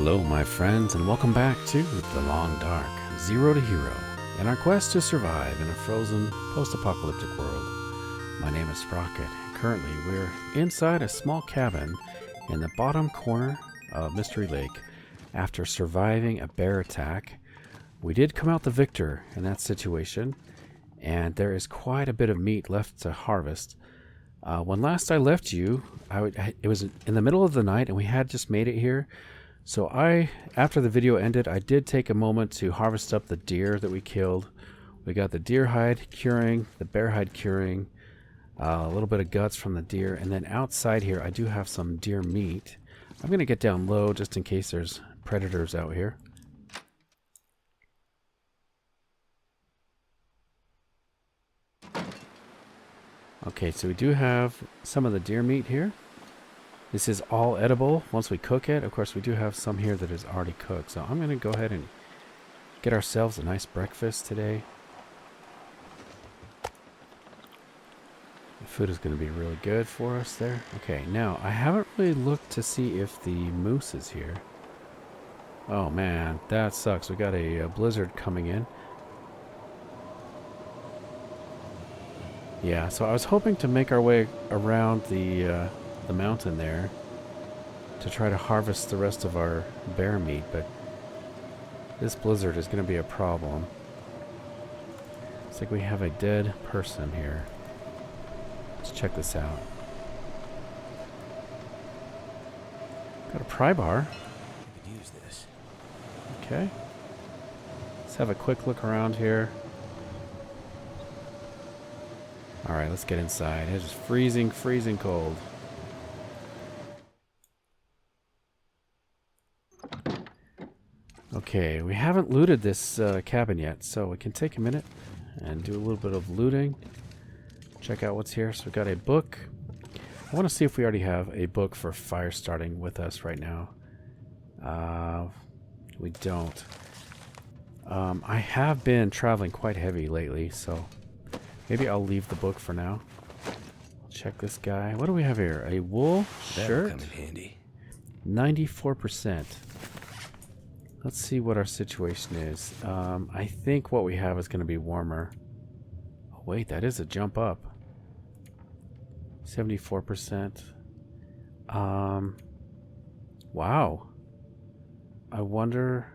Hello my friends, and welcome back to The Long Dark, Zero to Hero, in our quest to survive in a frozen, post-apocalyptic world. My name is Sprocket, and currently we're inside a small cabin in the bottom corner of Mystery Lake. After surviving a bear attack, we did come out the victor in that situation, and there is quite a bit of meat left to harvest. When last I left you, it was in the middle of the night, and we had just made it here. So after the video ended, I did take a moment to harvest up the deer that we killed. We got the deer hide curing, the bear hide curing, a little bit of guts from the deer, and then outside here I do have some deer meat. I'm going to get down low just in case there's predators out here. Okay, so we do have some of the deer meat here. This is all edible once we cook it. Of course, we do have some here that is already cooked. So I'm going to go ahead and get ourselves a nice breakfast today. The food is going to be really good for us there. Okay, now I haven't really looked to see if the moose is here. Oh man, that sucks. We got a blizzard coming in. Yeah, so I was hoping to make our way around the mountain there to try to harvest the rest of our bear meat, but this blizzard is going to be a problem. Looks like we have a dead person here. Let's check this out. Got a pry bar. I could use this. Okay. Let's have a quick look around here. Alright, let's get inside. It is freezing, freezing cold. Okay, we haven't looted this cabin yet, so we can take a minute and do a little bit of looting. Check out what's here. So we got a book. I want to see if we already have a book for fire starting with us right now. We don't. I have been traveling quite heavy lately, so maybe I'll leave the book for now. Check this guy. What do we have here? A wool shirt. That'll come in handy. 94%. Let's see what our situation is. I think what we have is going to be warmer. Oh, wait, that is a jump up. 74%. Wow. I wonder...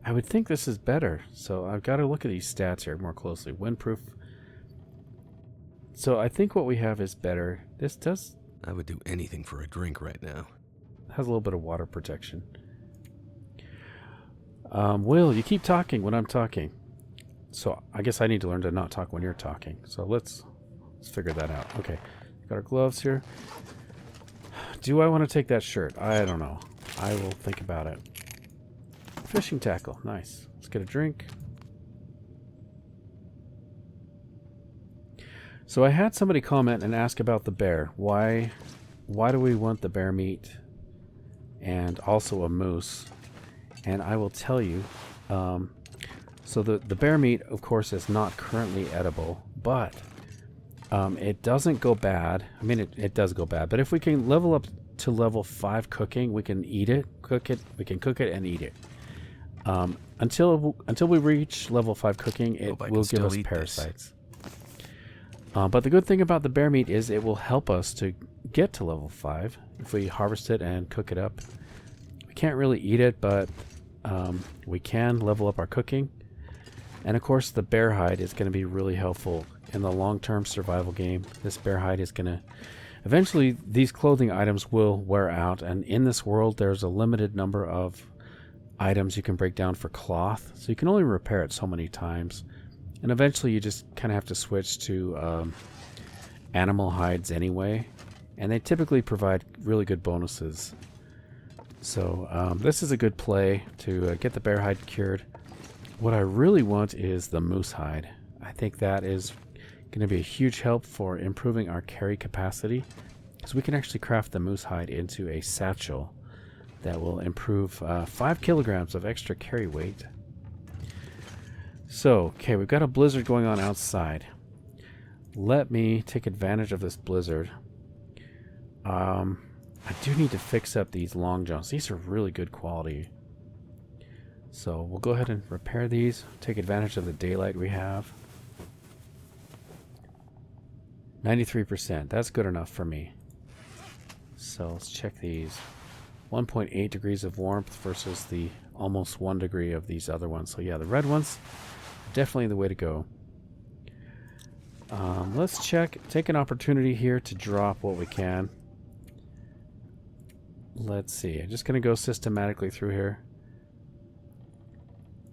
I would think this is better. So I've got to look at these stats here more closely. Windproof. So I think what we have is better. This does... I would do anything for a drink right now. Has a little bit of water protection. Will, you keep talking when I'm talking. So I guess I need to learn to not talk when you're talking. So let's figure that out. Okay, got our gloves here. Do I want to take that shirt? I don't know. I will think about it. Fishing tackle, nice. Let's get a drink. So I had somebody comment and ask about the bear. Why do we want the bear meat and also a moose? And I will tell you, so the bear meat, of course, is not currently edible, but it doesn't go bad. I mean, it does go bad, but if we can level up to level 5 cooking, we can eat it, cook it, we can cook it and eat it. Until we reach level 5 cooking, it will give us parasites. But the good thing about the bear meat is it will help us to get to level 5 if we harvest it and cook it up. We can't really eat it, but we can level up our cooking. And of course the bear hide is going to be really helpful in the long-term survival game. This bear hide is going to... Eventually these clothing items will wear out, and in this world there's a limited number of items you can break down for cloth. So you can only repair it so many times. And eventually you just kind of have to switch to animal hides anyway. And they typically provide really good bonuses. So this is a good play to get the bear hide cured. What I really want is the moose hide. I think that is going to be a huge help for improving our carry capacity, because we can actually craft the moose hide into a satchel that will improve 5 kilograms of extra carry weight. So, okay, we've got a blizzard going on outside. Let me take advantage of this blizzard. I do need to fix up these long johns. These are really good quality. So we'll go ahead and repair these. Take advantage of the daylight we have. 93%. That's good enough for me. So let's check these. 1.8 degrees of warmth versus the almost 1 degree of these other ones. So yeah, the red ones, definitely the way to go. Let's take an opportunity here to drop what we can. Let's see. I'm just going to go systematically through here.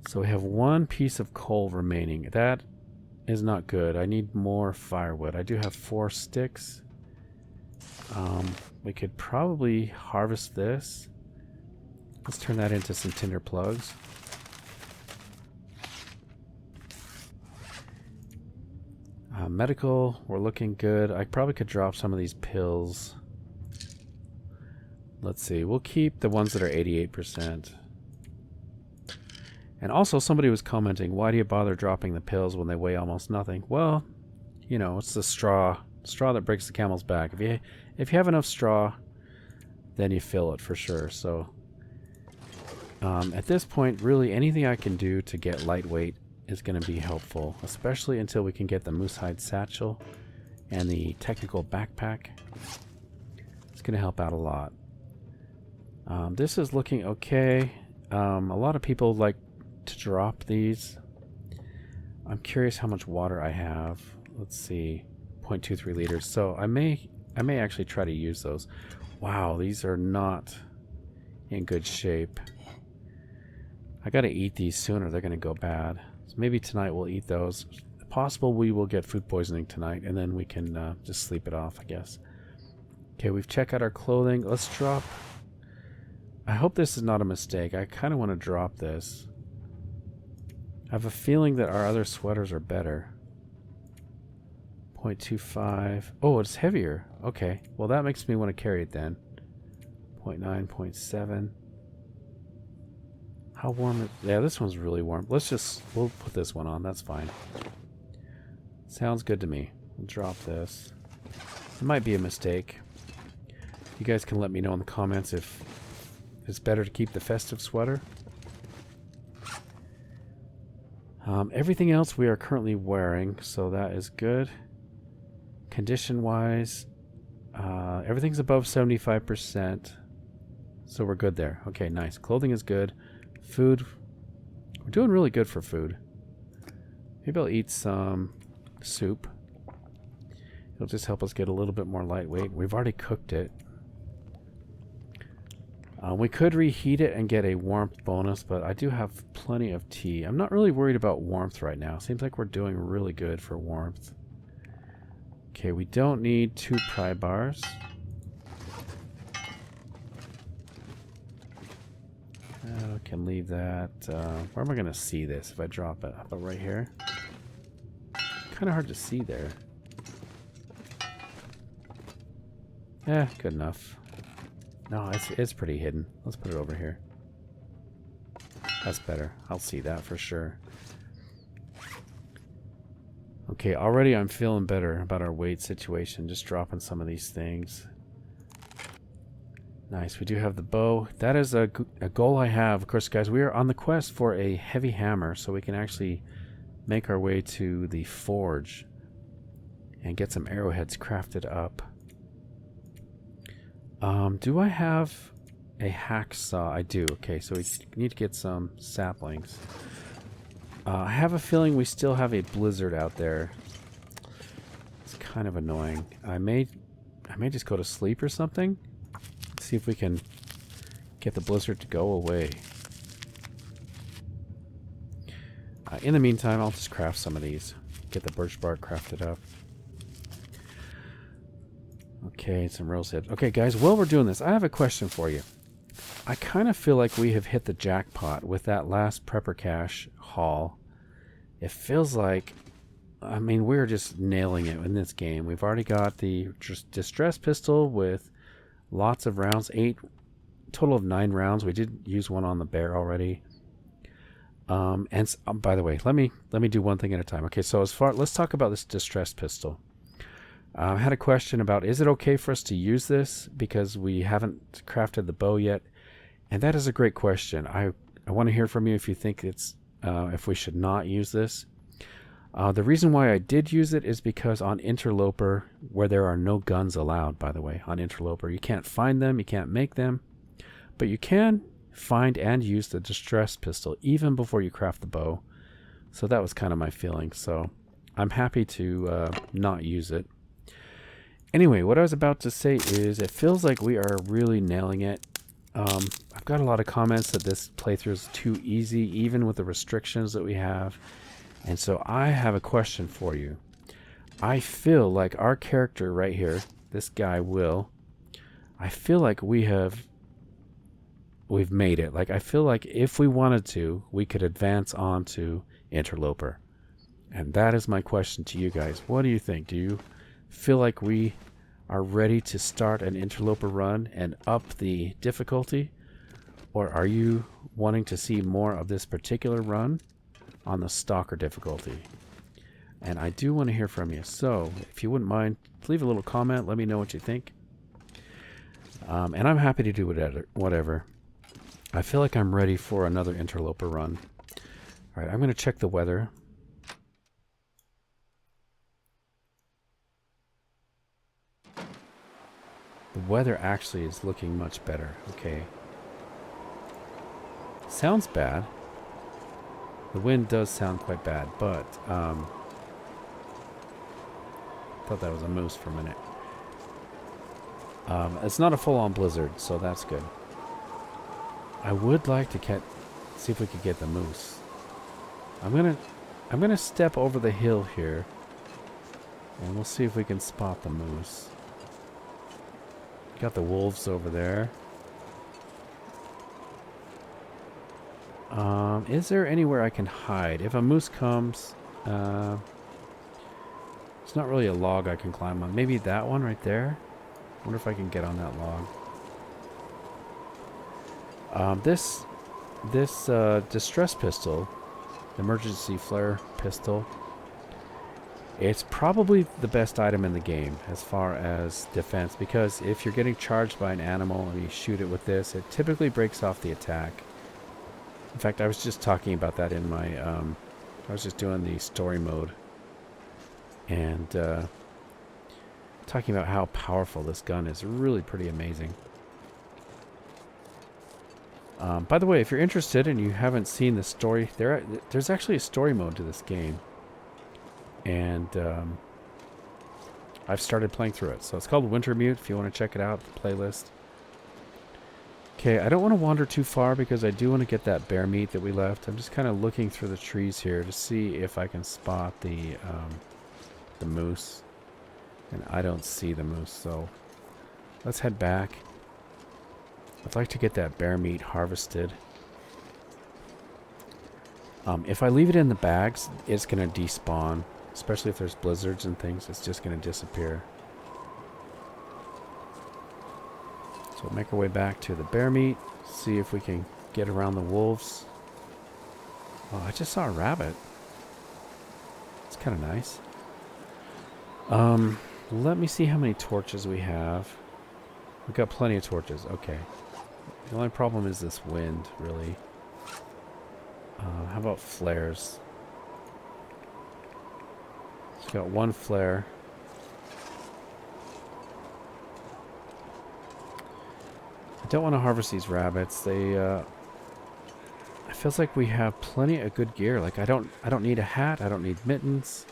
So we have 1 piece of coal remaining. That is not good. I need more firewood. I do have 4 sticks. We could probably harvest this. Let's turn that into some tinder plugs. Medical, we're looking good. I probably could drop some of these pills. Let's see. We'll keep the ones that are 88%. And also, somebody was commenting, why do you bother dropping the pills when they weigh almost nothing? Well, you know, it's the straw that breaks the camel's back. If you have enough straw, then you fill it for sure. So at this point, really anything I can do to get lightweight is going to be helpful, especially until we can get the moose hide satchel and the technical backpack. It's going to help out a lot. This is looking okay. A lot of people like to drop these. I'm curious how much water I have. Let's see, 0.23 liters. So I may actually try to use those. Wow, these are not in good shape. I gotta eat these sooner. They're gonna go bad. So maybe tonight we'll eat those. Possible we will get food poisoning tonight, and then we can just sleep it off, I guess. Okay, we've checked out our clothing. Let's drop. I hope this is not a mistake. I kind of want to drop this. I have a feeling that our other sweaters are better. 0.25. Oh, it's heavier. Okay. Well, that makes me want to carry it then. 0.9, 0.7. How warm is... Yeah, this one's really warm. We'll put this one on. That's fine. Sounds good to me. We'll drop this. It might be a mistake. You guys can let me know in the comments if it's better to keep the festive sweater. Everything else we are currently wearing, so that is good. Condition-wise, everything's above 75%, so we're good there. Okay, nice. Clothing is good. Food, we're doing really good for food. Maybe I'll eat some soup. It'll just help us get a little bit more lightweight. We've already cooked it. We could reheat it and get a warmth bonus, but I do have plenty of tea. I'm not really worried about warmth right now. Seems like we're doing really good for warmth. Okay, we don't need 2 pry bars. I can leave that. Where am I going to see this if I drop it? About right here? Kind of hard to see there. Yeah, good enough. No, it's pretty hidden. Let's put it over here. That's better. I'll see that for sure. Okay, already I'm feeling better about our weight situation. Just dropping some of these things. Nice. We do have the bow. That is a goal I have. Of course, guys, we are on the quest for a heavy hammer so we can actually make our way to the forge and get some arrowheads crafted up. Do I have a hacksaw? I do. Okay, so we need to get some saplings. I have a feeling we still have a blizzard out there. It's kind of annoying. I may just go to sleep or something. See if we can get the blizzard to go away. In the meantime, I'll just craft some of these. Get the birch bark crafted up. Okay, some rose hip. Okay, guys, while we're doing this, I have a question for you. I kind of feel like we have hit the jackpot with that last prepper cache haul. It feels like, I mean, we're just nailing it in this game. We've already got the distress pistol with lots of rounds, total of 9 rounds. We did use one on the bear already. And by the way, let me do one thing at a time. Okay, so let's talk about this distress pistol. I had a question about, is it okay for us to use this because we haven't crafted the bow yet? And that is a great question. I want to hear from you if you think it's if we should not use this. The reason why I did use it is because on Interloper, where there are no guns allowed, by the way, on Interloper, you can't find them, you can't make them, but you can find and use the distress pistol even before you craft the bow. So that was kind of my feeling. So I'm happy to not use it. Anyway, what I was about to say is it feels like we are really nailing it. I've got a lot of comments that this playthrough is too easy, even with the restrictions that we have. And so I have a question for you. I feel like our character right here, this guy Will, I feel like we've made it. Like, I feel like if we wanted to, we could advance on to Interloper. And that is my question to you guys. What do you think? Do you feel like we are ready to start an Interloper run and up the difficulty? Or are you wanting to see more of this particular run on the Stalker difficulty? And I do want to hear from you. So if you wouldn't mind, leave a little comment. Let me know what you think. And I'm happy to do whatever. I feel like I'm ready for another Interloper run. All right, I'm going to check the weather. The weather actually is looking much better. Okay. Sounds bad. The wind does sound quite bad, but thought that was a moose for a minute. It's not a full-on blizzard, so that's good. I would like to see if we could get the moose. I'm gonna step over the hill here, and we'll see if we can spot the moose. Got the wolves over there. Is there anywhere I can hide? If a moose comes, it's not really a log I can climb on. Maybe that one right there? I wonder if I can get on that log. This distress pistol, emergency flare pistol, it's probably the best item in the game as far as defense, because if you're getting charged by an animal and you shoot it with this, it typically breaks off the attack. In fact, I was just talking about that in my, I was just doing the story mode and talking about how powerful this gun is. Really pretty amazing. By the way, if you're interested and you haven't seen the story, there's actually a story mode to this game. And I've started playing through it. So it's called Wintermute if you want to check it out, the playlist. Okay, I don't want to wander too far because I do want to get that bear meat that we left. I'm just kind of looking through the trees here to see if I can spot the moose. And I don't see the moose, so let's head back. I'd like to get that bear meat harvested. If I leave it in the bags, it's going to despawn. Especially if there's blizzards and things, it's just going to disappear. So we'll make our way back to the bear meat. See if we can get around the wolves. Oh, I just saw a rabbit. It's kind of nice. Let me see how many torches we have. We've got plenty of torches. Okay. The only problem is this wind, really. How about flares? It's got one flare. I don't want to harvest these rabbits. They, it feels like we have plenty of good gear. Like I don't need a hat. I don't need mittens.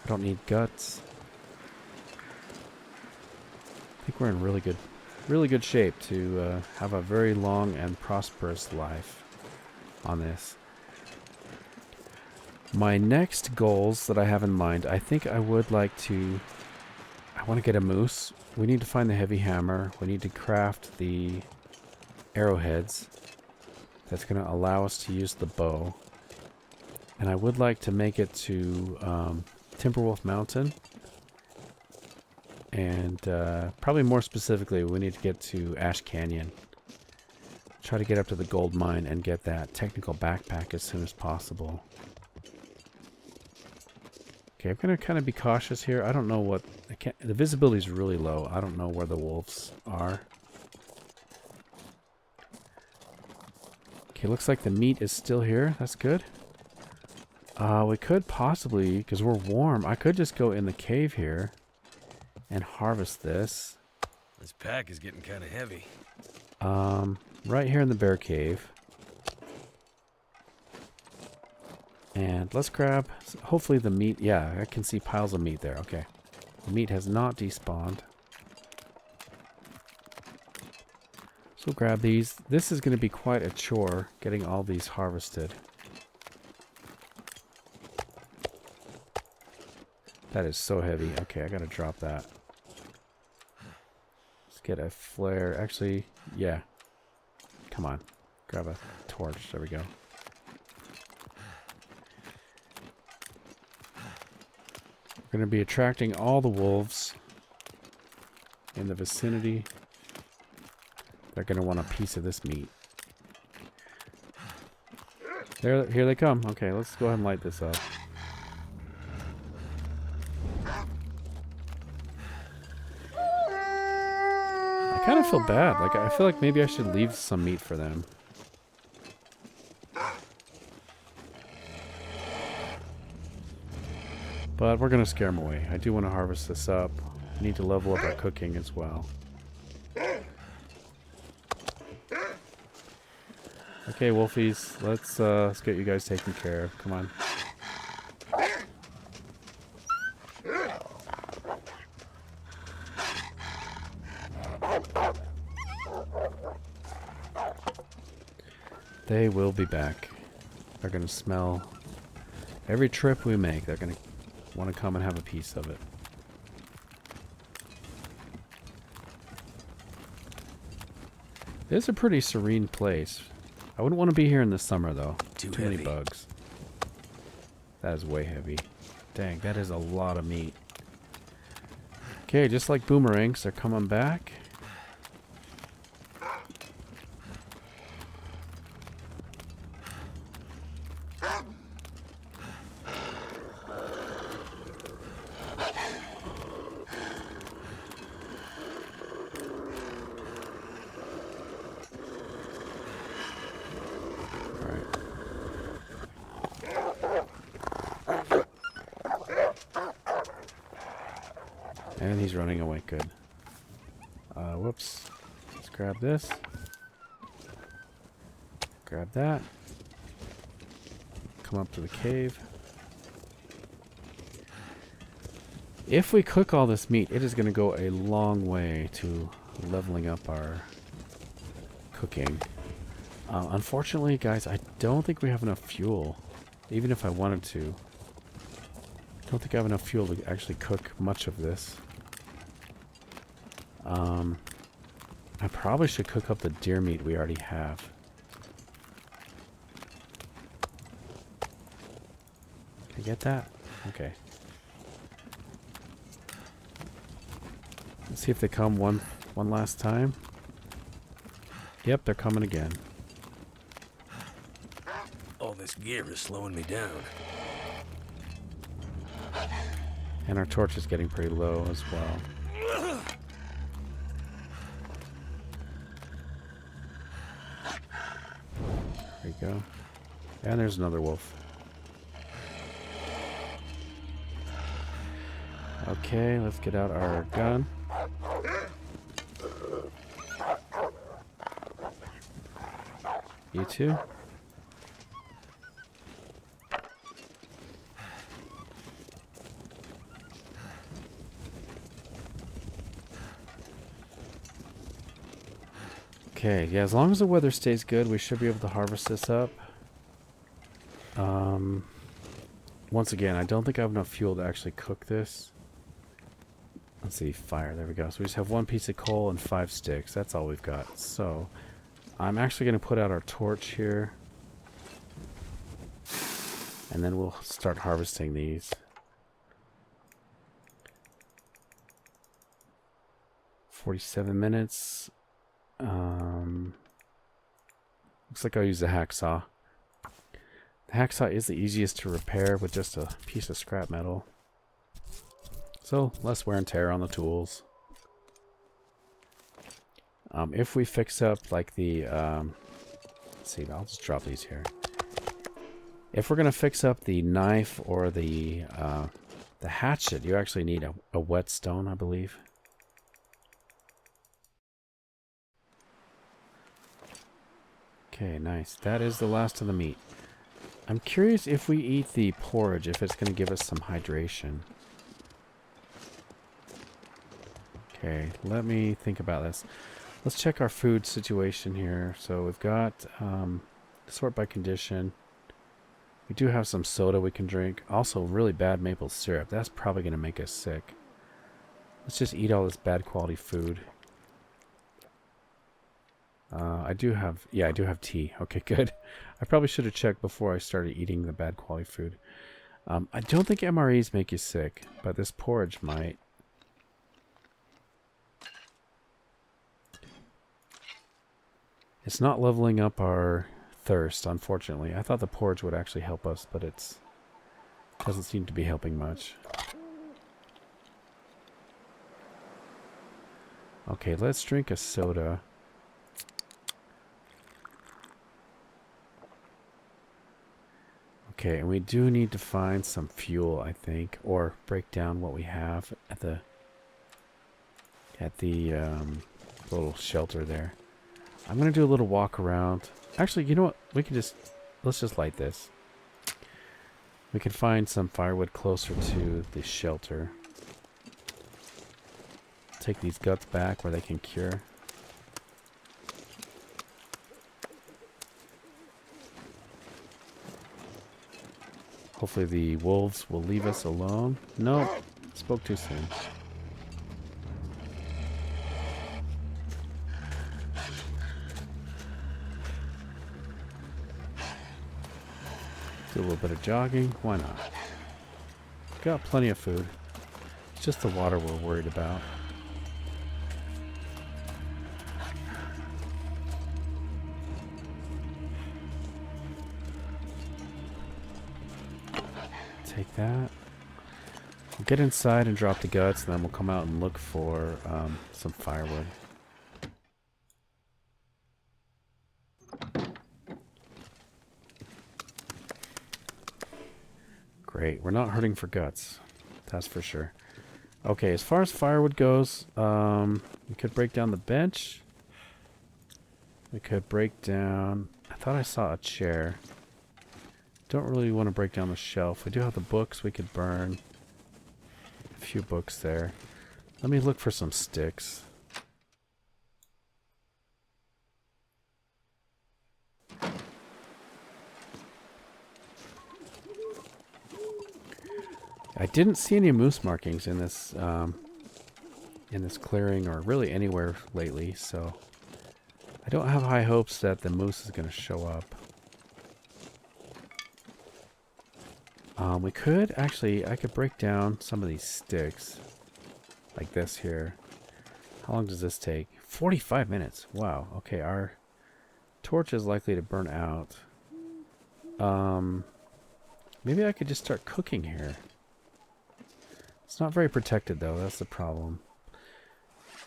I don't need guts. I think we're in really good shape to have a very long and prosperous life on this. My next goals that I have in mind, I think I would like to... I want to get a moose. We need to find the heavy hammer. We need to craft the arrowheads. That's going to allow us to use the bow. And I would like to make it to Timberwolf Mountain. And probably more specifically, we need to get to Ash Canyon. Try to get up to the gold mine and get that technical backpack as soon as possible. Okay, I'm gonna kind of be cautious here. I don't know what I can't. The visibility is really low. I don't know where the wolves are. Okay, looks like the meat is still here. That's good. We could possibly, because we're warm, I could just go in the cave here and harvest this. This pack is getting kind of heavy. Right here in the bear cave. And let's grab, hopefully the meat, yeah, I can see piles of meat there, okay. The meat has not despawned. So grab these. This is going to be quite a chore, getting all these harvested. That is so heavy. Okay, I gotta drop that. Let's get a flare. Actually, yeah. Come on. Grab a torch. There we go. We're gonna be attracting all the wolves in the vicinity. They're gonna want a piece of this meat. Here they come. Okay, let's go ahead and light this up. I kind of feel bad. Like, I feel like maybe I should leave some meat for them. But we're going to scare them away. I do want to harvest this up. We need to level up our cooking as well. Okay, wolfies. Let's get you guys taken care of. Come on. They will be back. They're going to smell every trip we make. They're going to want to come and have a piece of it. It's a pretty serene place. I wouldn't want to be here in the summer, though. Too many bugs. That is way heavy. Dang, that is a lot of meat. Okay, just like boomerangs, they're coming back. And he's running away. Good. Whoops. Let's grab this. Grab that. Come up to the cave. If we cook all this meat, it is going to go a long way to leveling up our cooking. Unfortunately, guys, I don't think we have enough fuel. Even if I wanted to. I don't think I have enough fuel to actually cook much of this. I probably should cook up the deer meat we already have. Can I get that? Okay. Let's see if they come one last time. Yep, they're coming again. All this gear is slowing me down. And our torch is getting pretty low as well. There you go. And there's another wolf. Okay, let's get out our gun. You too? Okay, yeah, as long as the weather stays good, we should be able to harvest this up. Once again, I don't think I have enough fuel to actually cook this. Let's see, fire, there we go. So we just have one piece of coal and 5 sticks. That's all we've got. So, I'm actually going to put out our torch here. And then we'll start harvesting these. 47 minutes. Looks like I'll use the hacksaw. The hacksaw is the easiest to repair with just a piece of scrap metal. So less wear and tear on the tools. If we fix up like the, let's see, I'll just drop these here. If we're gonna fix up the knife or the hatchet, you actually need a whetstone, I believe. Okay, nice. That is the last of the meat. I'm curious if we eat the porridge, if it's gonna give us some hydration. Okay, let me think about this. Let's check our food situation here. So we've got sort by condition. We do have some soda we can drink. Also really bad maple syrup. That's probably going to make us sick. Let's just eat all this bad quality food. I do have tea. Okay, good. I probably should have checked before I started eating the bad quality food. I don't think MREs make you sick, but this porridge might. It's not leveling up our thirst, unfortunately. I thought the porridge would actually help us, but it doesn't seem to be helping much. Okay, let's drink a soda. Okay, and we do need to find some fuel, I think, or break down what we have at the little shelter there. I'm gonna do a little walk around. Actually, you know what? Let's just light this. We can find some firewood closer to the shelter. Take these guts back where they can cure. Hopefully the wolves will leave us alone. Nope. Spoke too soon. Do a little bit of jogging. Why not? Got plenty of food. It's just the water we're worried about. Take that. We'll get inside and drop the guts, and then we'll come out and look for some firewood. Great. We're not hurting for guts. That's for sure. Okay, as far as firewood goes, we could break down the bench. We could break down... I thought I saw a chair. Don't really want to break down the shelf. We do have the books we could burn. A few books there. Let me look for some sticks. I didn't see any moose markings in this clearing, or really anywhere lately, so I don't have high hopes that the moose is going to show up. We could actually, I could break down some of these sticks, like this here. How long does this take? 45 minutes. Wow. Okay, our torch is likely to burn out. Maybe I could just start cooking here. It's not very protected, though. That's the problem.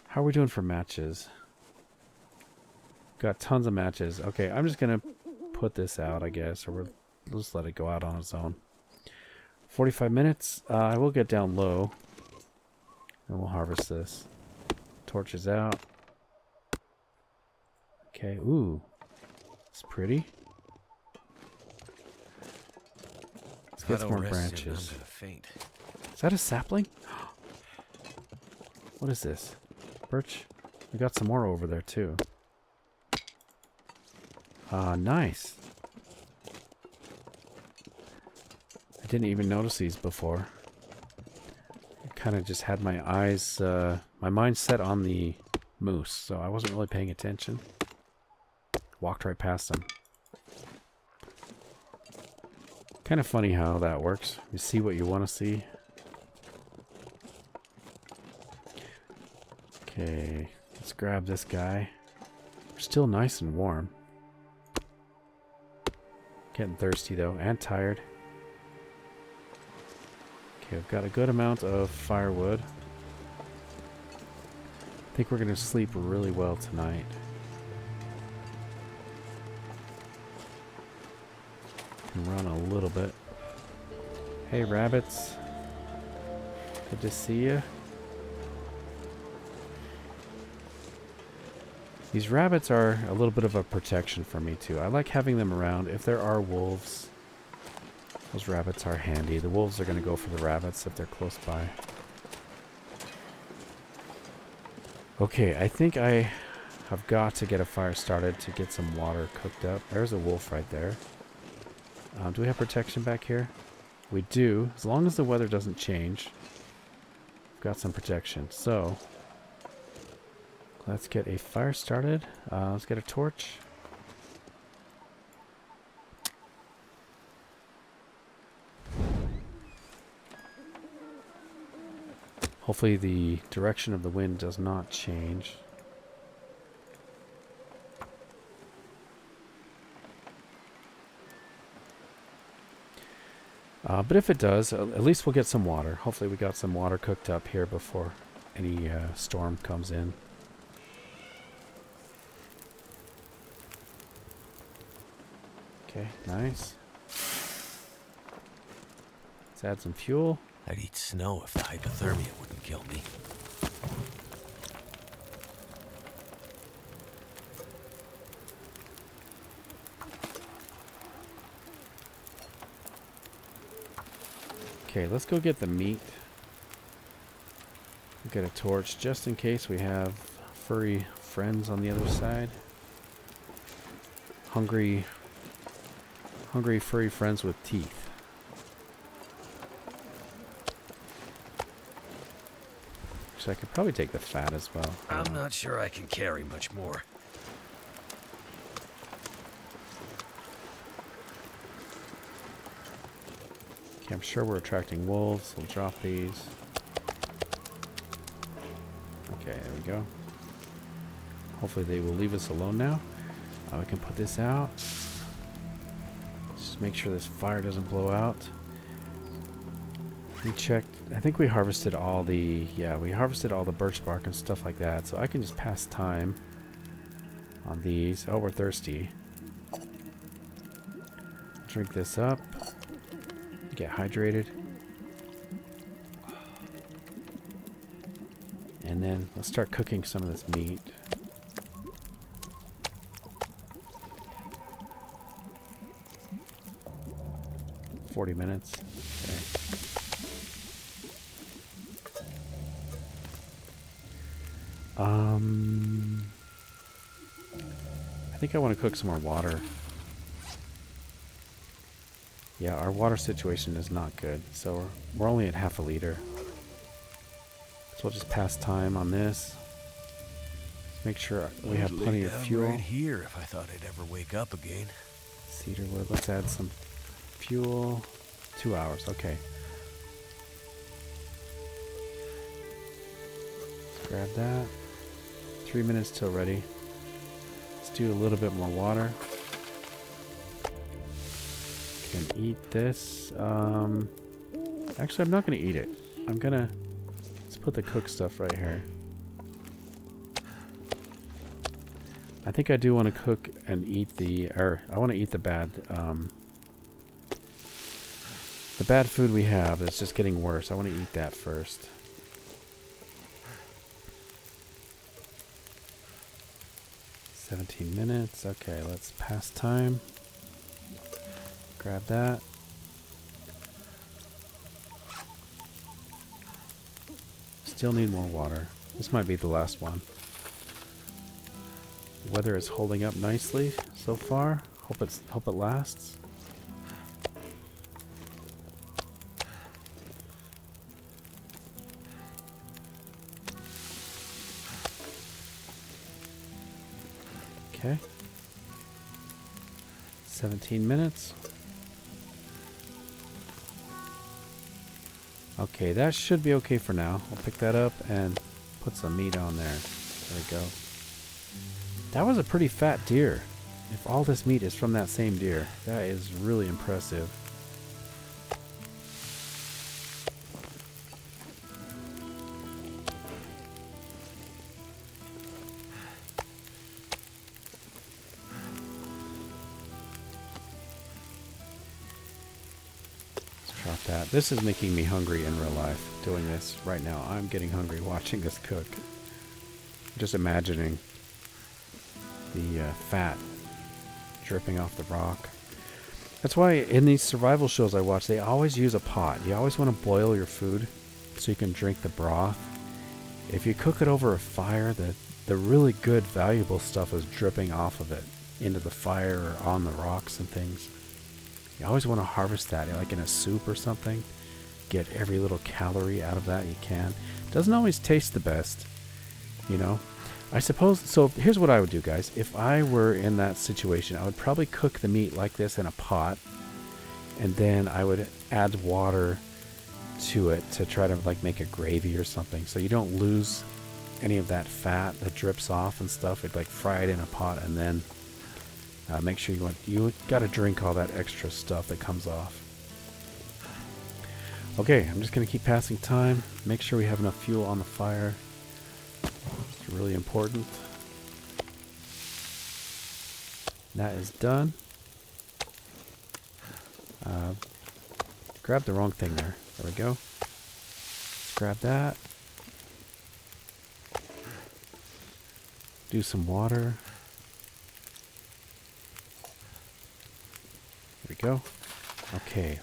How are we doing for matches? Got tons of matches. Okay, I'm just going to put this out, I guess. Or we'll just let it go out on its own. 45 minutes. I will get down low. And we'll harvest this. Torch is out. Okay, ooh. It's pretty. Let's get some more branches. Is that a sapling? What is this? Birch? We got some more over there too. Nice. I didn't even notice these before. I kind of just had my eyes, my mind set on the moose, so I wasn't really paying attention. Walked right past them. Kind of funny how that works. You see what you want to see. Okay, let's grab this guy. We're still nice and warm. Getting thirsty though, and tired. Okay, I've got a good amount of firewood. I think we're going to sleep really well tonight. Can run a little bit. Hey, rabbits. Good to see you. These rabbits are a little bit of a protection for me too. I like having them around. If there are wolves, those rabbits are handy. The wolves are going to go for the rabbits if they're close by. Okay, I think I have got to get a fire started to get some water cooked up. There's a wolf right there. Do we have protection back here? We do. As long as the weather doesn't change, we've got some protection. So, let's get a fire started. Let's get a torch. Hopefully the direction of the wind does not change. But if it does, at least we'll get some water. Hopefully we got some water cooked up here before any storm comes in. Okay, nice. Let's add some fuel. I'd eat snow if the hypothermia wouldn't kill me. Okay, let's go get the meat. Get a torch just in case we have furry friends on the other side. Hungry furry friends with teeth. So I could probably take the fat as well. I'm not sure I can carry much more. Okay, I'm sure we're attracting wolves. We'll drop these. Okay, there we go. Hopefully they will leave us alone now. We can put this out. Just make sure this fire doesn't blow out. We checked. I think we harvested all the... Yeah, we harvested all the birch bark and stuff like that. So I can just pass time on these. Oh, we're thirsty. Drink this up. Get hydrated. And then let's start cooking some of this meat. $40 minutes. Okay. I think I want to cook some more water. Yeah, our water situation is not good, so we're only at half a liter. So we'll just pass time on this. Make sure we have plenty of fuel. Right here, if I thought I'd ever wake up again. Cedar wood. Let's add some fuel. 2 hours. Okay. Let's grab that. 3 minutes till ready. Let's do a little bit more water. Can eat this. Actually, I'm not going to eat it. I'm going to... Let's put the cooked stuff right here. I think I do want to cook and eat the... Or, I want to eat the bad food we have that's just getting worse. I want to eat that first. $17 minutes. Okay, let's pass time. Grab that. Still need more water. This might be the last one. The weather is holding up nicely so far. Hope it lasts. Okay. 17 minutes. Okay, that should be okay for now. I'll pick that up and put some meat on there. There we go. That was a pretty fat deer. If all this meat is from that same deer, that is really impressive. Drop that. This is making me hungry in real life, doing this right now. I'm getting hungry watching this cook. Just imagining the fat dripping off the rock. That's why in these survival shows I watch, they always use a pot. You always want to boil your food so you can drink the broth. If you cook it over a fire, the really good, valuable stuff is dripping off of it into the fire or on the rocks and things. You always want to harvest that, like in a soup or something. Get every little calorie out of that you can. Doesn't always taste the best, you know. I suppose, so here's what I would do, guys. If I were in that situation, I would probably cook the meat like this in a pot, and then I would add water to it to try to like make a gravy or something, so you don't lose any of that fat that drips off and stuff. It'd like fry it in a pot, and then make sure you got to drink all that extra stuff that comes off. Okay, I'm just gonna keep passing time. Make sure we have enough fuel on the fire. It's really important. That is done. Grab the wrong thing there. There we go. Let's grab that. Do some water. There we go. Okay.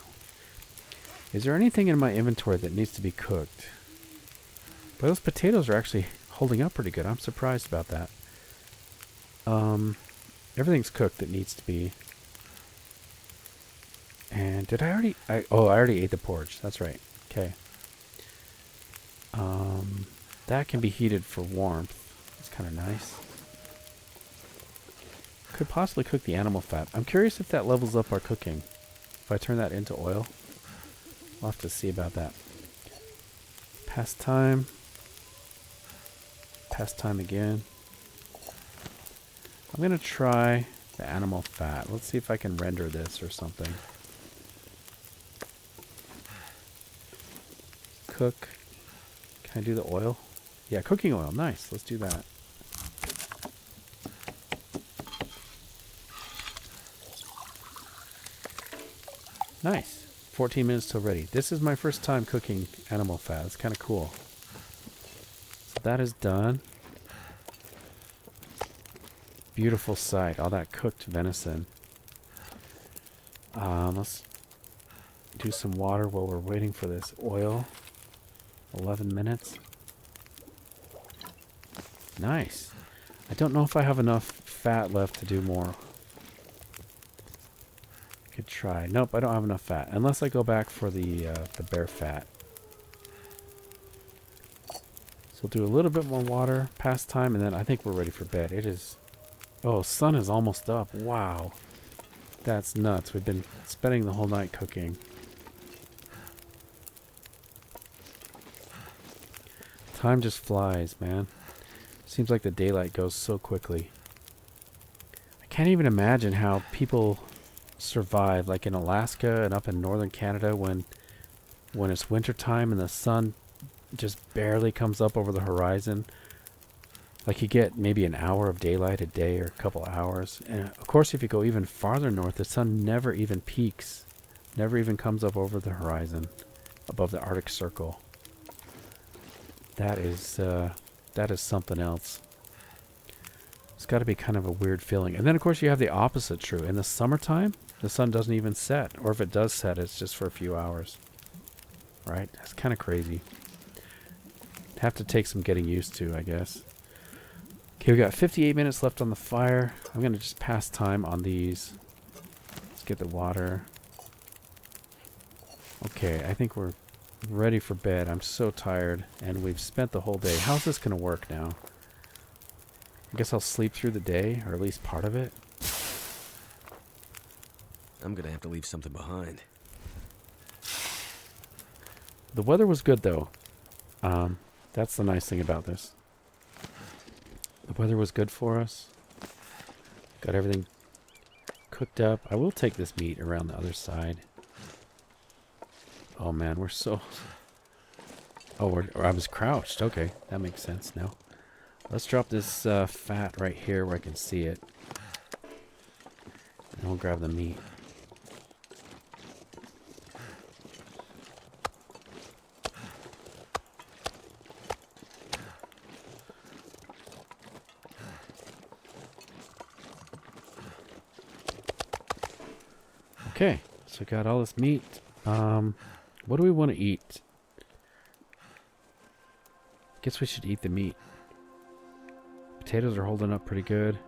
Is there anything in my inventory that needs to be cooked? But those potatoes are actually holding up pretty good. I'm surprised about that. Everything's cooked that needs to be. And did I already... I already ate the porridge. That's right. Okay. That can be heated for warmth. That's kind of nice. Could possibly cook the animal fat. I'm curious if that levels up our cooking. If I turn that into oil. We'll have to see about that. Pass time. Pass time again. I'm going to try the animal fat. Let's see if I can render this or something. Cook. Can I do the oil? Yeah, cooking oil. Nice. Let's do that. Nice. 14 minutes till ready. This is my first time cooking animal fat. It's kind of cool. So that is done. Beautiful sight. All that cooked venison. Let's do some water while we're waiting for this oil. 11 minutes. Nice. I don't know if I have enough fat left to do more. Could try. Nope, I don't have enough fat. Unless I go back for the bear fat. So we'll do a little bit more water, past time, and then I think we're ready for bed. It is... Oh, sun is almost up. Wow. That's nuts. We've been spending the whole night cooking. Time just flies, man. Seems like the daylight goes so quickly. I can't even imagine how people survive, like in Alaska and up in northern Canada, when it's winter time and the sun just barely comes up over the horizon. Like you get maybe an hour of daylight a day or a couple hours. And of course, if you go even farther north, the sun never even peaks, never even comes up over the horizon above the Arctic Circle. That is something else. It's got to be kind of a weird feeling. And then, of course, you have the opposite true. In the summertime, the sun doesn't even set. Or if it does set, it's just for a few hours. Right? That's kind of crazy. Have to take some getting used to, I guess. Okay, we got 58 minutes left on the fire. I'm going to just pass time on these. Let's get the water. Okay, I think we're ready for bed. I'm so tired, and we've spent the whole day. How's this going to work now? I guess I'll sleep through the day, or at least part of it. I'm gonna have to leave something behind. The weather was good, though. That's the nice thing about this. The weather was good for us. Got everything cooked up. I will take this meat around the other side. Oh man, we're so... Oh, I was crouched. Okay, that makes sense now. Let's drop this fat right here where I can see it. And we'll grab the meat. Okay, so we got all this meat. What do we want to eat? Guess we should eat the meat. Potatoes are holding up pretty good.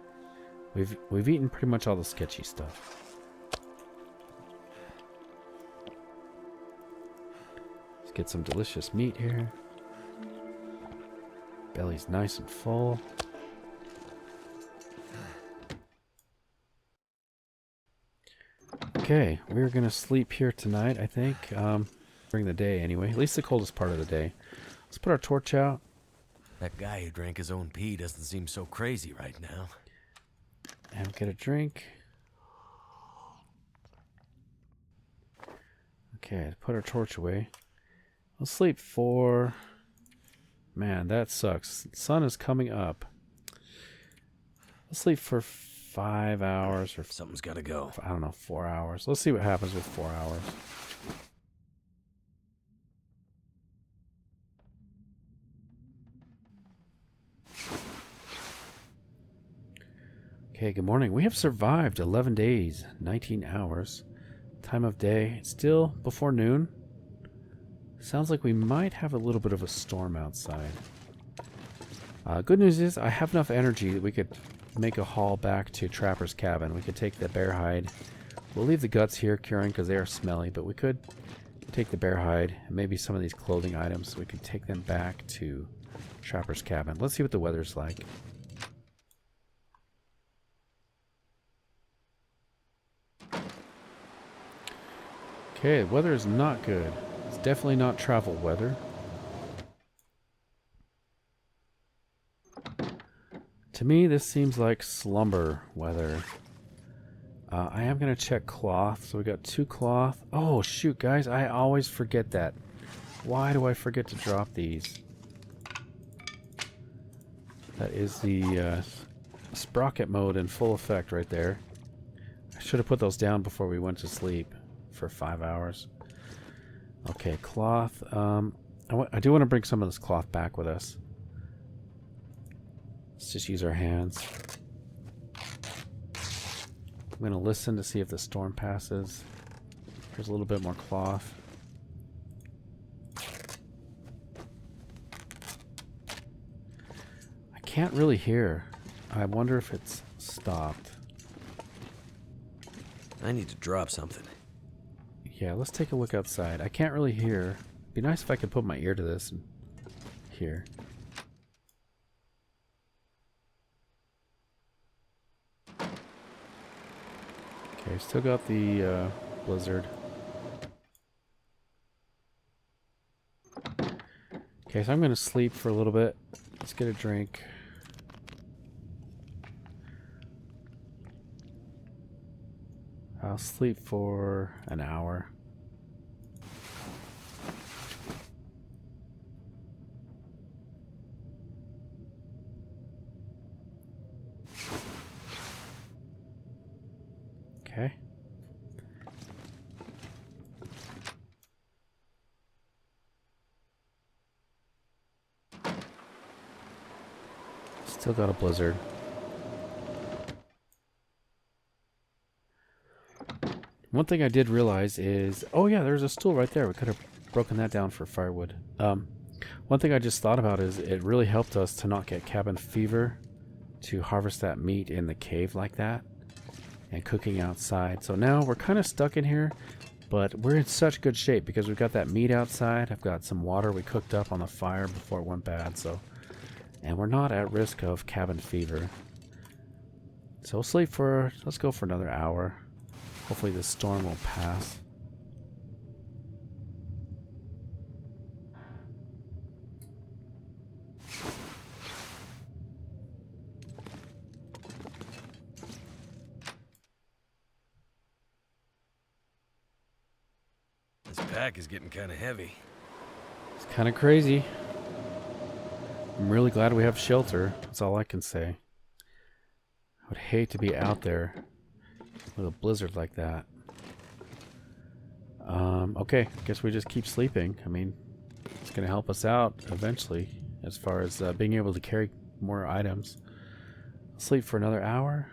We've eaten pretty much all the sketchy stuff. Let's get some delicious meat here. Belly's nice and full. Okay, we're gonna sleep here tonight, I think. During the day anyway. At least the coldest part of the day. Let's put our torch out. That guy who drank his own pee doesn't seem so crazy right now. And get a drink. Okay, put our torch away. We'll sleep for... Man, that sucks. The sun is coming up. We'll sleep for 5 hours or... Something's gotta go. I don't know, 4 hours. Let's see what happens with 4 hours. Okay, good morning. We have survived 11 days, 19 hours. Time of day, still before noon. Sounds like we might have a little bit of a storm outside. Good news is I have enough energy that we could make a haul back to Trapper's cabin. We could take the bear hide. We'll leave the guts here curing because they are smelly, but we could take the bear hide and maybe some of these clothing items so we can take them back to Trapper's cabin. Let's see what the weather's like. Okay, the weather is not good. It's definitely not travel weather. To me, this seems like slumber weather. I am going to check cloth. So we got 2 cloth. Oh, shoot, guys. I always forget that. Why do I forget to drop these? That is the Sprocket mode in full effect right there. I should have put those down before we went to sleep for 5 hours. Okay, cloth. I do want to bring some of this cloth back with us. Let's just use our hands. I'm going to listen to see if the storm passes. Here's a little bit more cloth. I can't really hear. I wonder if it's stopped. I need to drop something. Yeah, let's take a look outside. I can't really hear. It'd be nice if I could put my ear to this and hear. Okay, still got the blizzard. Okay, so I'm going to sleep for a little bit. Let's get a drink. I'll sleep for an hour. Okay. Still got a blizzard. One thing I did realize is, oh yeah, there's a stool right there. We could have broken that down for firewood. One thing I just thought about is it really helped us to not get cabin fever to harvest that meat in the cave like that and cooking outside. So now we're kind of stuck in here, but we're in such good shape because we've got that meat outside. I've got some water we cooked up on the fire before it went bad. And we're not at risk of cabin fever. So we'll sleep for, let's go for another hour. Hopefully this storm will pass. This pack is getting kind of heavy. It's kind of crazy. I'm really glad we have shelter. That's all I can say. I would hate to be out there with a blizzard like that. Okay, guess we just keep sleeping. I mean, it's going to help us out eventually as far as being able to carry more items. Sleep for another hour.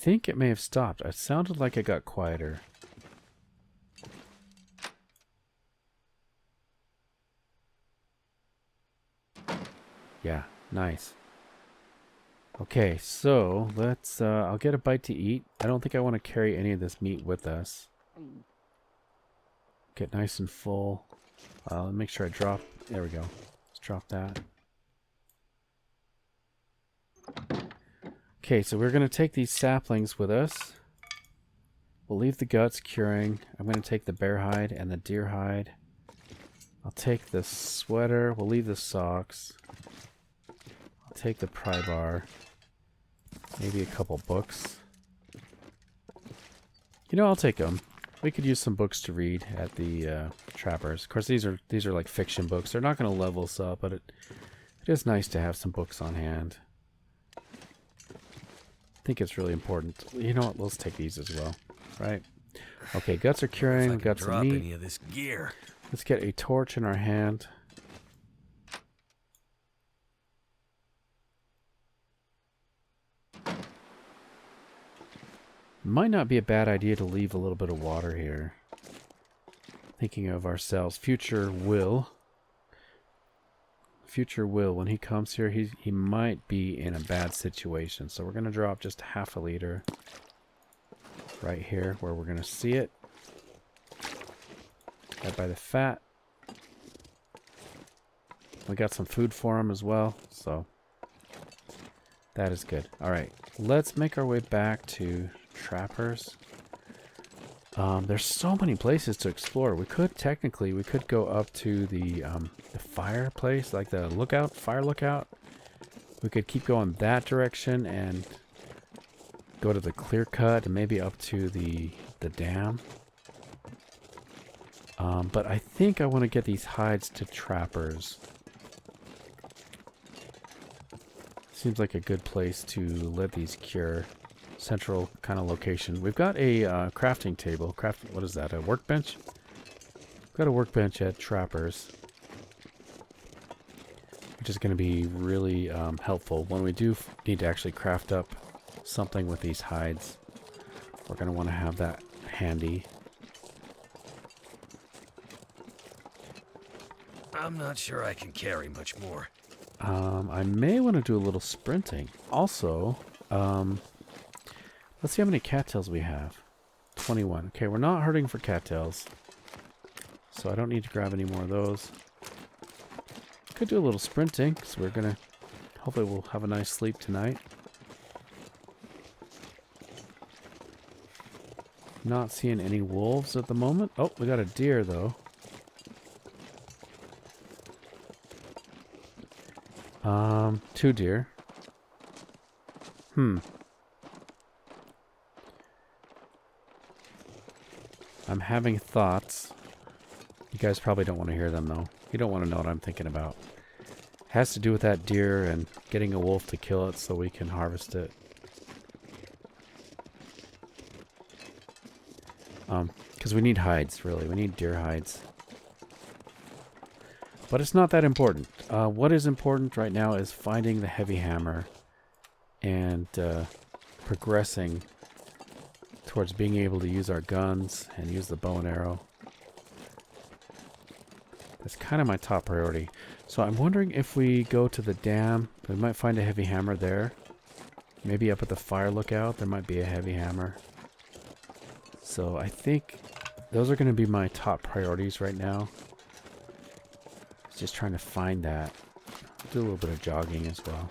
think it may have stopped. It sounded like it got quieter. Yeah, nice. Okay, so let's, I'll get a bite to eat. I don't think I want to carry any of this meat with us. Get nice and full. Let me make sure I drop, there we go. Let's drop that. Okay, so we're going to take these saplings with us. We'll leave the guts curing. I'm going to take the bear hide and the deer hide. I'll take the sweater. We'll leave the socks. I'll take the pry bar. Maybe a couple books. You know, I'll take them. We could use some books to read at the Trappers. Of course, these are like fiction books. They're not going to level us up, but it is nice to have some books on hand. I think it's really important. You know what? Let's take these as well, right? Okay, guts are curing. We've got some meat. Any of this gear. Let's get a torch in our hand. Might not be a bad idea to leave a little bit of water here. Thinking of ourselves. Future Will, when he comes here, he might be in a bad situation. So we're going to drop just half a liter right here where we're going to see it. Right by the fat. We got some food for him as well, so that is good. All right, let's make our way back to Trappers. There's so many places to explore. We could go up to the fireplace, like the fire lookout. We could keep going that direction and go to the clear cut and maybe up to the dam. But I think I want to get these hides to Trappers. Seems like a good place to let these cure. Central kind of location. We've got a crafting table. What is that? A workbench? Got a workbench at Trappers, which is going to be really helpful when we do need to actually craft up something with these hides. We're going to want to have that handy. I'm not sure I can carry much more. I may want to do a little sprinting. Also, let's see how many cattails we have. 21. Okay, we're not hurting for cattails, so I don't need to grab any more of those. Could do a little sprinting, because we're going to... Hopefully we'll have a nice sleep tonight. Not seeing any wolves at the moment. Oh, we got a deer, though. Two deer. I'm having thoughts. You guys probably don't want to hear them, though. You don't want to know what I'm thinking about. Has to do with that deer and getting a wolf to kill it so we can harvest it. Because we need hides, really. We need deer hides. But it's not that important. What is important right now is finding the heavy hammer and progressing towards being able to use our guns and use the bow and arrow. That's kind of my top priority. So I'm wondering if we go to the dam, we might find a heavy hammer there. Maybe up at the fire lookout, there might be a heavy hammer. So I think those are going to be my top priorities right now. Just trying to find that. Do a little bit of jogging as well.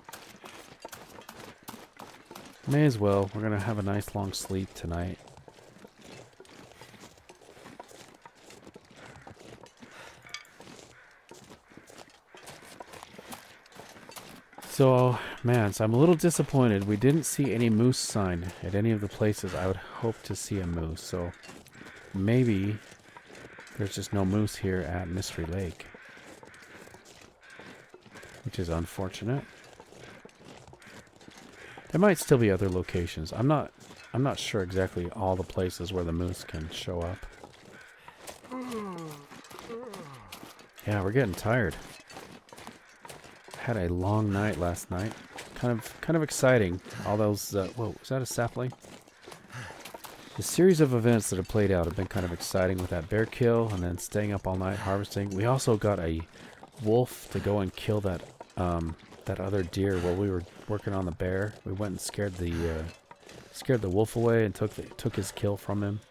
May as well. We're going to have a nice long sleep tonight. So, man, I'm a little disappointed. We didn't see any moose sign at any of the places I would hope to see a moose. So, maybe there's just no moose here at Mystery Lake. Which is unfortunate. There might still be other locations. I'm not sure exactly all the places where the moose can show up. Yeah, we're getting tired. Had a long night last night. Kind of exciting. All those whoa, is that a sapling? The series of events that have played out have been kind of exciting with that bear kill and then staying up all night harvesting. We also got a wolf to go and kill that that other deer while we were working on the bear. We went and scared the wolf away and took his kill from him.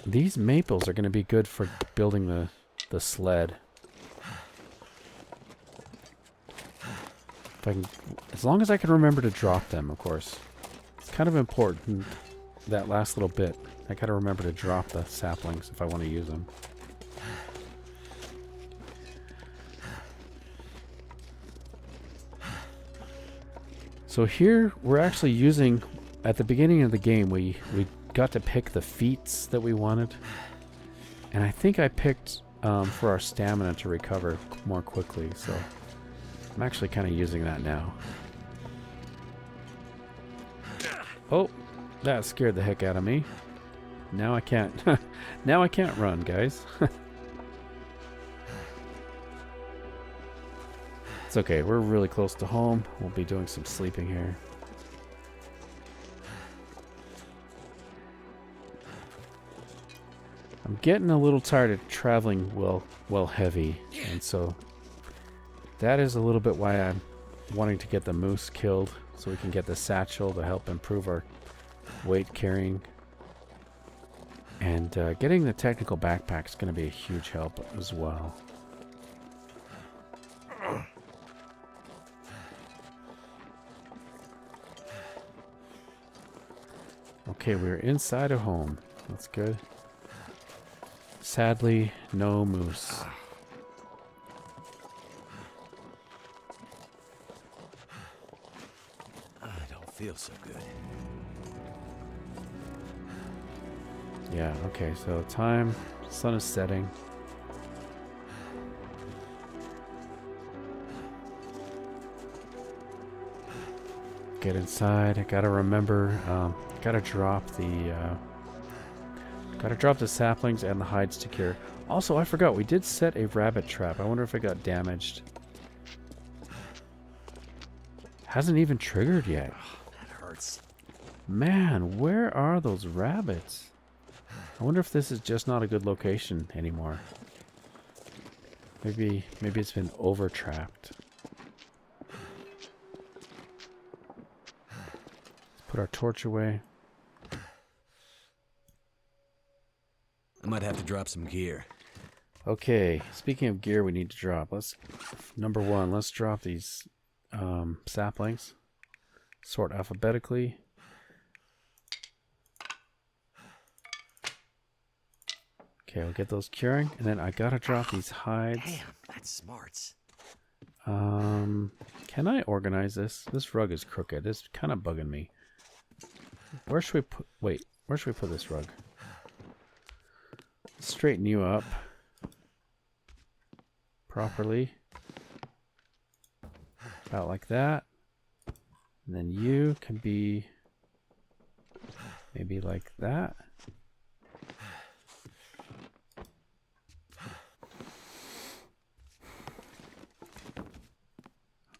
These maples are going to be good for building the sled. If I can, as long as I can remember to drop them, of course. It's kind of important, that last little bit. I gotta remember to drop the saplings if I want to use them. So here, we're actually using, at the beginning of the game, we got to pick the feats that we wanted. And I think I picked for our stamina to recover more quickly, so I'm actually kind of using that now. Oh, that scared the heck out of me. Now I can't. Now I can't run, guys. It's okay. We're really close to home. We'll be doing some sleeping here. I'm getting a little tired of traveling well heavy, and so that is a little bit why I'm wanting to get the moose killed, so we can get the satchel to help improve our weight carrying. And getting the technical backpack is going to be a huge help as well. Okay, we're inside a home. That's good. Sadly, no moose. I don't feel so good. Yeah, okay, so time, sun is setting. Get inside. I gotta remember, gotta drop the saplings and the hides to cure. Also, I forgot, we did set a rabbit trap. I wonder if it got damaged. Hasn't even triggered yet. That hurts. Man, where are those rabbits? I wonder if this is just not a good location anymore. Maybe it's been over-trapped. Let's put our torch away. I might have to drop some gear. Okay, speaking of gear we need to drop. Number one, let's drop these saplings. Sort alphabetically. Okay, we'll get those curing, and then I gotta drop these hides. Damn, that's smarts. Can I organize this? This rug is crooked. It's kind of bugging me. Where should we put? Wait, where should we put this rug? Straighten you up properly, about like that. And then you can be maybe like that.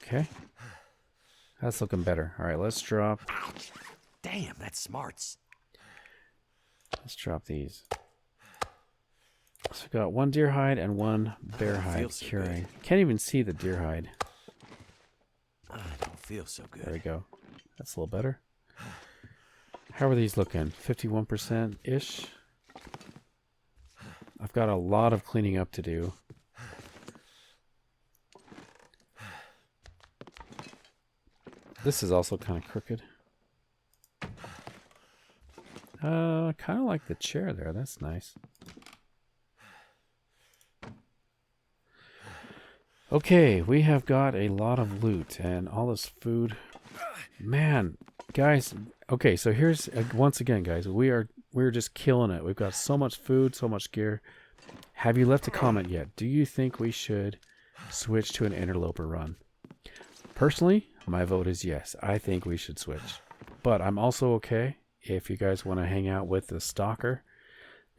Okay. That's looking better. All right, let's drop. Ouch. Damn, that's smarts. Let's drop these. So we got one deer hide and one bear hide Feels so curing. good. Can't even see the deer hide. I don't feel so good. There we go. That's a little better. How are these looking? 51%-ish? I've got a lot of cleaning up to do. This is also kind of crooked. Kind of like the chair there. That's nice. Okay, we have got a lot of loot and all this food. Man, guys. Okay, so here's once again, guys. We're just killing it. We've got so much food, so much gear. Have you left a comment yet? Do you think we should switch to an interloper run? Personally, my vote is yes. I think we should switch. But I'm also okay if you guys want to hang out with the Stalker.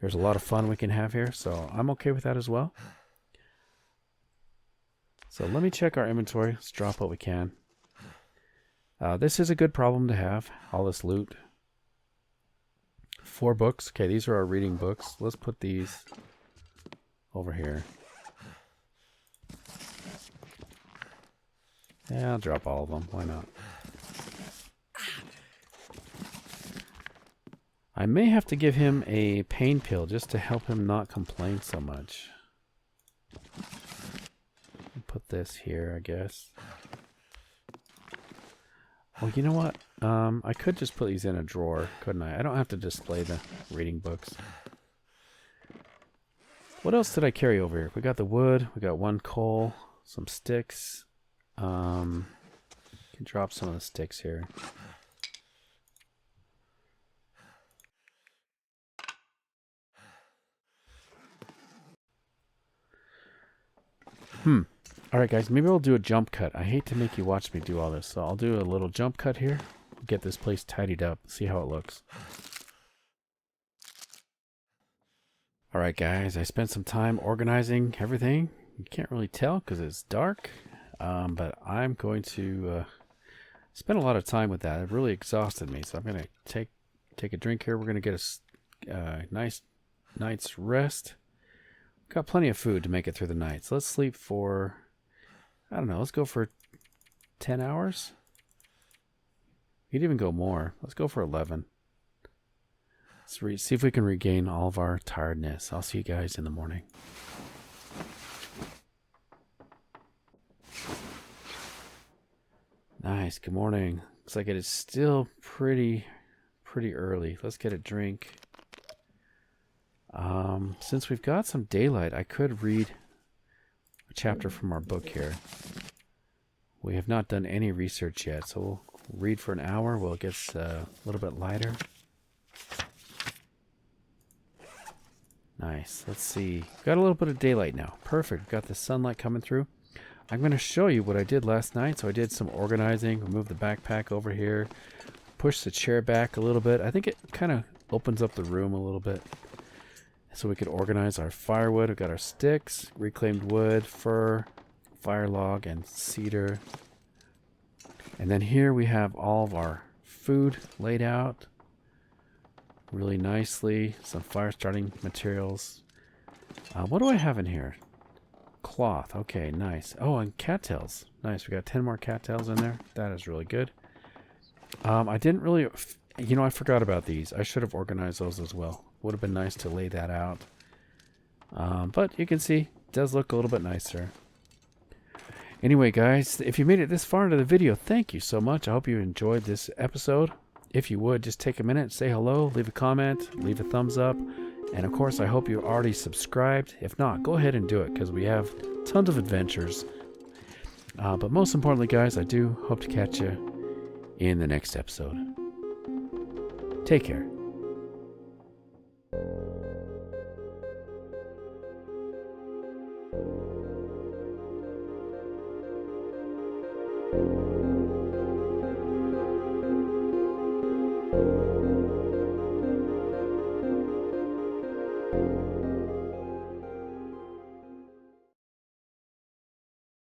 There's a lot of fun we can have here, so I'm okay with that as well. So let me check our inventory. Let's drop what we can. This is a good problem to have, all this loot. 4 books. Okay, these are our reading books. Let's put these over here. Yeah, I'll drop all of them. Why not? I may have to give him a pain pill just to help him not complain so much. Put this here, I guess. Well, you know what? I could just put these in a drawer, couldn't I? I don't have to display the reading books. What else did I carry over here? We got the wood. We got 1 coal, some sticks. Can drop some of the sticks here. Alright guys, maybe I'll do a jump cut. I hate to make you watch me do all this, so I'll do a little jump cut here. Get this place tidied up, see how it looks. Alright guys, I spent some time organizing everything. You can't really tell because it's dark, but I'm going to spend a lot of time with that. It really exhausted me, so I'm going to take a drink here. We're going to get a nice night's rest. Got plenty of food to make it through the night, so let's sleep for, I don't know, let's go for 10 hours? You'd even go more. Let's go for 11. Let's see if we can regain all of our tiredness. I'll see you guys in the morning. Nice. Good morning. Looks like it is still pretty early. Let's get a drink. Since we've got some daylight, I could read a chapter from our book here. We have not done any research yet, so we'll read for an hour while it gets a little bit lighter. Nice. Let's see. Got a little bit of daylight now. Perfect. Got the sunlight coming through. I'm going to show you what I did last night. So I did some organizing. Move the backpack over here. Push the chair back a little bit. I think it kind of opens up the room a little bit. So we could organize our firewood. We've got our sticks, reclaimed wood, fir, fire log, and cedar. And then here we have all of our food laid out really nicely. Some fire starting materials. What do I have in here? Cloth. Okay, nice. Oh, and cattails. Nice. We got 10 more cattails in there. That is really good. I didn't really... You know, I forgot about these. I should have organized those as well. Would have been nice to lay that out. But you can see, it does look a little bit nicer. Anyway, guys, if you made it this far into the video, thank you so much. I hope you enjoyed this episode. If you would, just take a minute, say hello, leave a comment, leave a thumbs up. And of course, I hope you already subscribed. If not, go ahead and do it because we have tons of adventures. But most importantly, guys, I do hope to catch you in the next episode. Take care.